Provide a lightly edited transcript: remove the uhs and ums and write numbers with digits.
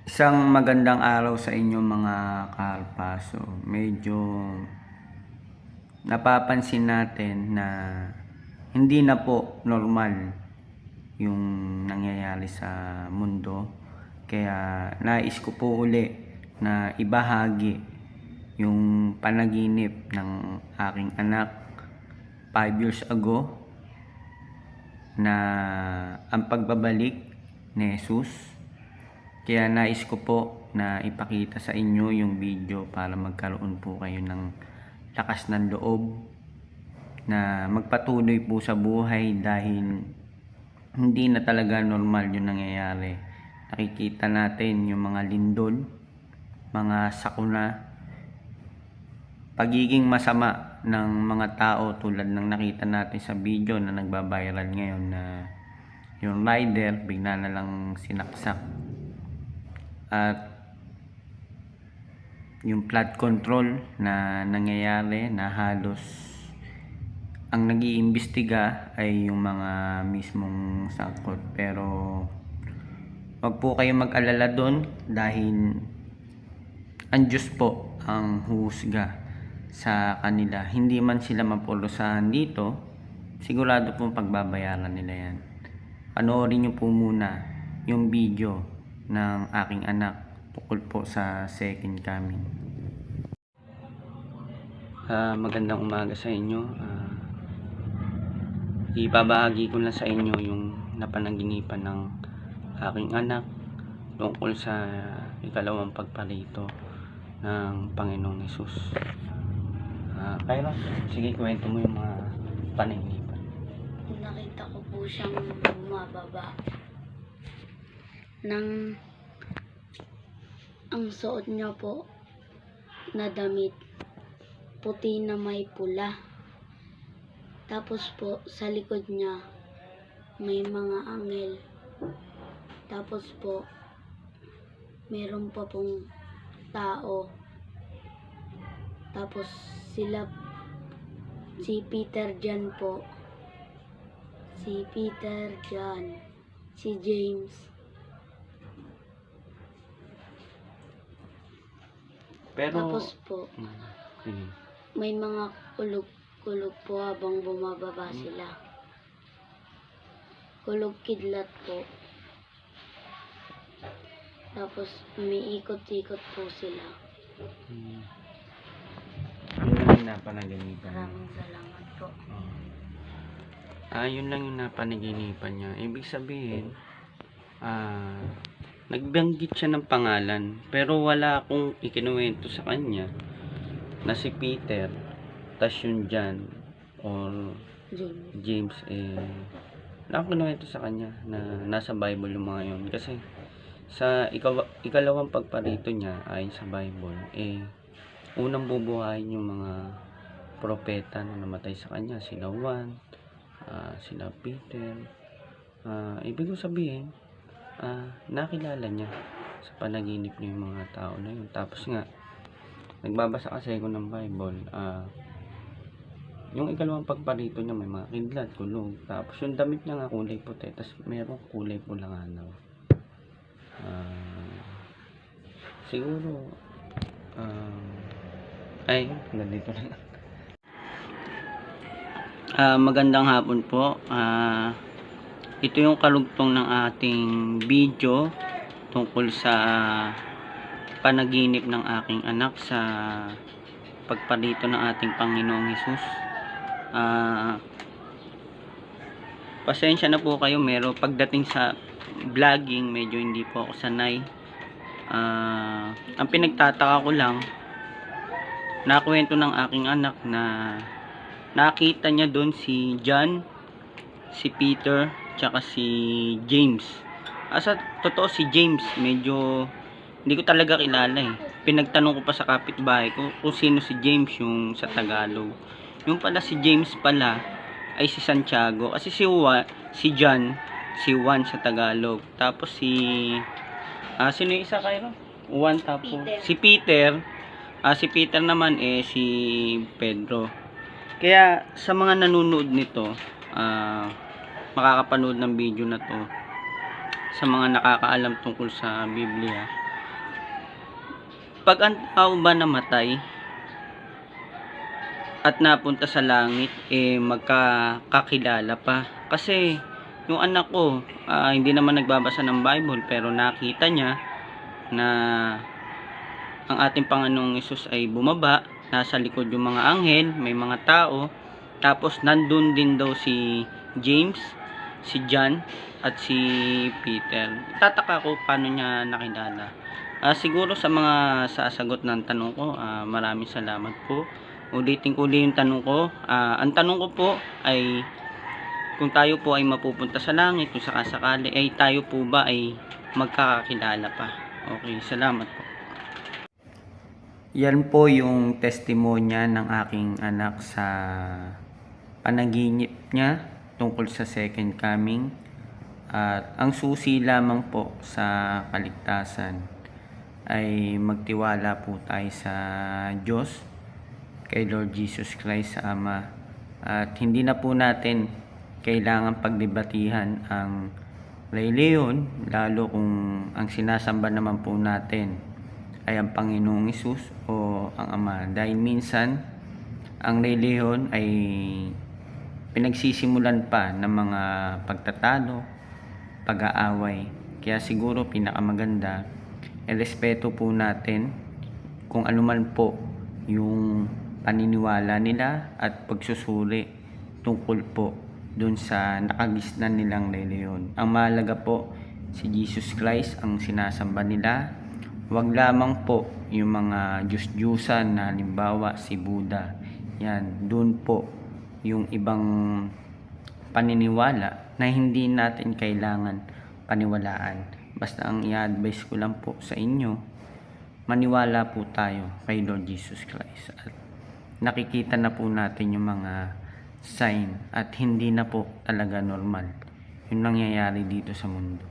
Isang magandang araw sa inyo mga kaharpaso. Medyo napapansin natin na hindi na po normal yung nangyayari sa mundo. Kaya nais ko po uli na ibahagi yung panaginip ng aking anak 5 years ago na ang pagbabalik ni Jesus. Kaya nais ko po na ipakita sa inyo yung video para magkaroon po kayo ng lakas ng loob na magpatuloy po sa buhay dahil hindi na talaga normal yung nangyayari. Nakikita natin yung mga lindol, mga sakuna, pagiging masama ng mga tao tulad ng nakita natin sa video na nagba-viral ngayon na yung rider bigla na lang sinaksak. At yung flood control na nangyayari na halos ang nag-iimbestiga ay yung mga mismong sangkot. Pero wag po kayong mag-alala doon dahil ang Diyos po ang huhusga sa kanila. Hindi man sila mapulusahan dito, sigurado pong pagbabayaran nila yan. Panoorin nyo po muna yung video ng aking anak tungkol po sa second coming. Magandang umaga sa inyo. Ibabahagi ko lang sa inyo yung napanaginipan ng aking anak tungkol sa ikalawang pagparito ng Panginoong Hesus. Kaya sige, kwento mo yung mga panaginipan. Nakita ko po siyang bumababa ng ang suot niya po na damit puti na may pula, tapos po sa likod niya may mga angel, tapos po meron pa pong tao, tapos si Peter Jan po, si James, Pero tapos po sige. may mga kulog po habang bumababa sila. Kulog kidlat po. Tapos umiikot-ikot po sila. Yun lang yung napanaginipan niya. Maraming salamat po. Yun lang yung napanaginipan niya. Ibig sabihin, nagbanggit siya ng pangalan, pero wala akong ikinuwento sa kanya na si Peter, tas yung John or James, wala akong kinuwento sa kanya na nasa Bible yung mga yun. Kasi sa ikalawang pagparito niya ayon sa Bible, unang bubuhayin yung mga propeta na namatay sa kanya, sila Juan, sila Peter. Ibig sabihin, nakilala niya sa panaginip niya yung mga tao na yun. Tapos nga, nagbabasa kasi ako ng Bible, yung ikalawang pagparito niya may mga kidlat, kulog, tapos yung damit niya nga kulay puti, tapos mayroong kulay pulang araw. Siguro nandito lang. Magandang hapon po. Ito yung karugtong ng ating video tungkol sa panaginip ng aking anak sa pagparito ng ating Panginoong Hesus. Pasensya na po kayo, pagdating sa vlogging medyo hindi po ako sanay. Ang pinagtataka ko lang, nakwento ng aking anak na nakita niya doon si John, si Peter, tsaka si James. Sa totoo si James, medyo hindi ko talaga kilala Pinagtanong ko pa sa kapitbahay ko kung sino si James yung sa Tagalog. Yung pala si James pala ay si Santiago. Kasi si John, si Juan sa Tagalog. Tapos sino yung isa kayo? Juan, tapos Peter. Si Peter naman si Pedro. Kaya sa mga nanonood nito, makakapanood ng video na to, sa mga nakakaalam tungkol sa Biblia, Kapag ang tao ba namatay at napunta sa langit, magkakakilala pa. Kasi yung anak ko, hindi naman nagbabasa ng Bible, pero nakita niya na ang ating Panginoong Hesus ay bumaba, nasa likod yung mga anghel, may mga tao, tapos nandun din daw si James, si John, at si Peter. Tataka ko paano niya nakilala. Siguro sa mga sasagot ng tanong ko, maraming salamat po. Ulitin ko ulit yung tanong ko. Ang tanong ko po ay kung tayo po ay mapupunta sa langit, kung sakasakali, ay tayo po ba ay magkakakilala pa? Okay, salamat po. Yan po yung testimonya ng aking anak sa panaginip niya tungkol sa second coming. At ang susi lamang po sa kaligtasan ay magtiwala po tayo sa Diyos, kay Lord Jesus Christ sa Ama. At hindi na po natin kailangan pagdebatihan ang reliyon, lalo kung ang sinasamba naman po natin ay ang Panginoong Hesus o ang Ama. Dahil minsan, ang reliyon ay pinagsisimulan pa ng mga pagtatalo, pag-aaway. Kaya siguro pinakamaganda, respeto po natin kung anuman po yung paniniwala nila at pagsusuri tungkol po dun sa nakagisnan nilang reliyon. Ang mahalaga po, si Jesus Christ ang sinasamba nila. Huwag lamang po yung mga Diyos-Diyusan na halimbawa si Buddha. Yan, dun po yung ibang paniniwala na hindi natin kailangan paniwalaan. Basta ang i-advise ko lang po sa inyo, maniwala po tayo kay Lord Jesus Christ. At nakikita na po natin yung mga sign at hindi na po talaga normal yung nangyayari dito sa mundo.